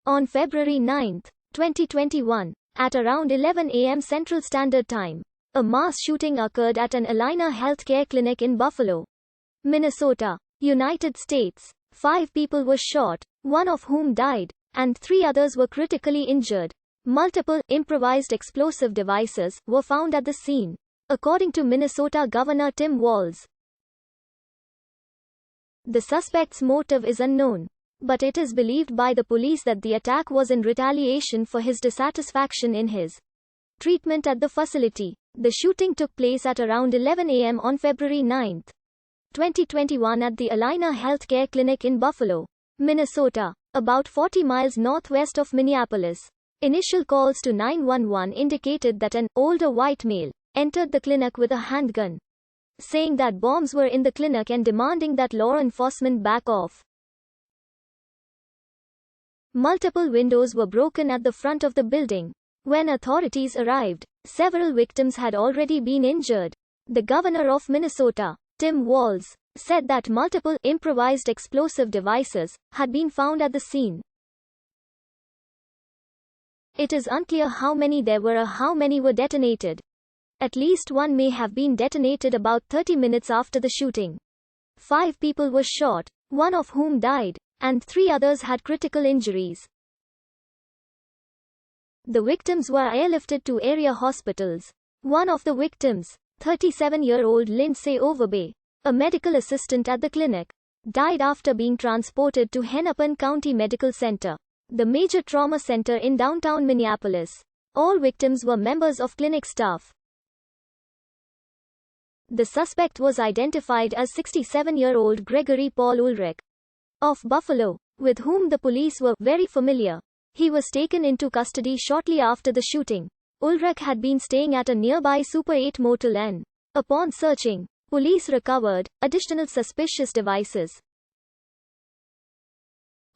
On February 9, 2021, at around 11 a.m. Central Standard Time, a mass shooting occurred at an Allina healthcare clinic in Buffalo, Minnesota, United States. 5 people were shot, one of whom died, and 3 others were critically injured. Multiple improvised explosive devices were found at the scene, according to Minnesota Governor Tim Walz. The suspect's motive is unknown, but it is believed by the police that the attack was in retaliation for his dissatisfaction in his treatment at the facility. The shooting took place at around 11 a.m. on February 9, 2021 at the Allina Healthcare Clinic in Buffalo, Minnesota, about 40 miles northwest of Minneapolis. Initial calls to 911 indicated that an older white male entered the clinic with a handgun, saying that bombs were in the clinic and demanding that law enforcement back off. Multiple windows were broken at the front of the building. When authorities arrived, several victims had already been injured. The governor of Minnesota, Tim Walz, said that multiple improvised explosive devices had been found at the scene. It is unclear how many there were or how many were detonated. At least one may have been detonated about 30 minutes after the shooting. 5 people were shot, one of whom died, and 3 others had critical injuries. The victims were airlifted to area hospitals. One of the victims, 37-year-old Lindsay Overbay, a medical assistant at the clinic, died after being transported to Hennepin County Medical Center, the major trauma center in downtown Minneapolis. All victims were members of clinic staff. The suspect was identified as 67-year-old Gregory Paul Ulrich, of Buffalo, with whom the police were very familiar. He was taken into custody shortly after the shooting. Ulrich had been staying at a nearby Super 8 motel and, upon searching, police recovered additional suspicious devices.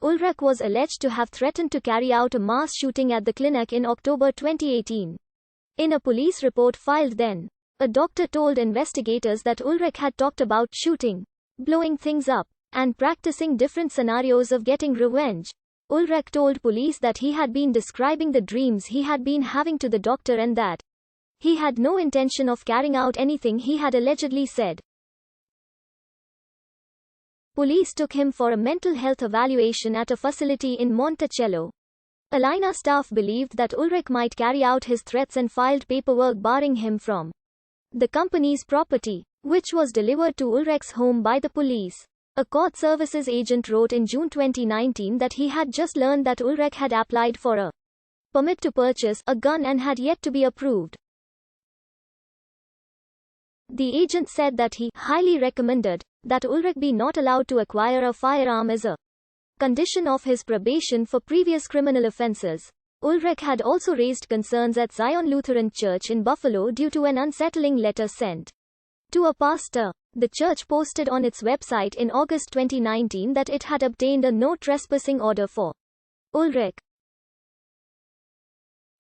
Ulrich was alleged to have threatened to carry out a mass shooting at the clinic in October 2018. In a police report filed then, a doctor told investigators that Ulrich had talked about shooting, blowing things up, and practicing different scenarios of getting revenge. Ulrich told police that he had been describing the dreams he had been having to the doctor and that he had no intention of carrying out anything he had allegedly said. Police took him for a mental health evaluation at a facility in Monticello. Allina staff believed that Ulrich might carry out his threats and filed paperwork barring him from the company's property, which was delivered to Ulrich's home by the police. A court services agent wrote in June 2019 that he had just learned that Ulrich had applied for a permit to purchase a gun and had yet to be approved. The agent said that he highly recommended that Ulrich be not allowed to acquire a firearm as a condition of his probation for previous criminal offenses. Ulrich had also raised concerns at Zion Lutheran Church in Buffalo due to an unsettling letter sent to a pastor. The church posted on its website in August 2019 that it had obtained a no trespassing order for Ulrich.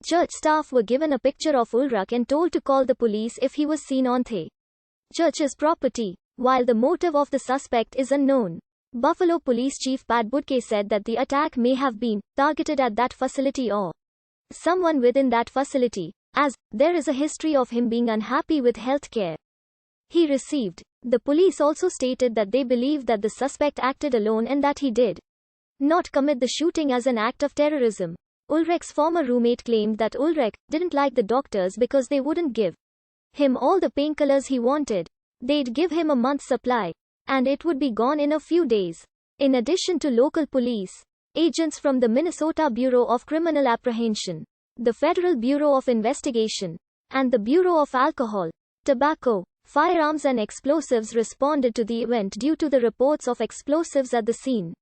Church staff were given a picture of Ulrich and told to call the police if he was seen on the church's property. While the motive of the suspect is unknown, Buffalo Police Chief Pat Budke said that the attack may have been targeted at that facility or someone within that facility, as there is a history of him being unhappy with health care he received. The police also stated that they believe that the suspect acted alone and that he did not commit the shooting as an act of terrorism. Ulrich's former roommate claimed that Ulrich didn't like the doctors because they wouldn't give him all the painkillers he wanted. They'd give him a month's supply, and it would be gone in a few days. In addition to local police, agents from the Minnesota Bureau of Criminal Apprehension, the Federal Bureau of Investigation, and the Bureau of Alcohol, Tobacco, Firearms and Explosives responded to the event due to the reports of explosives at the scene.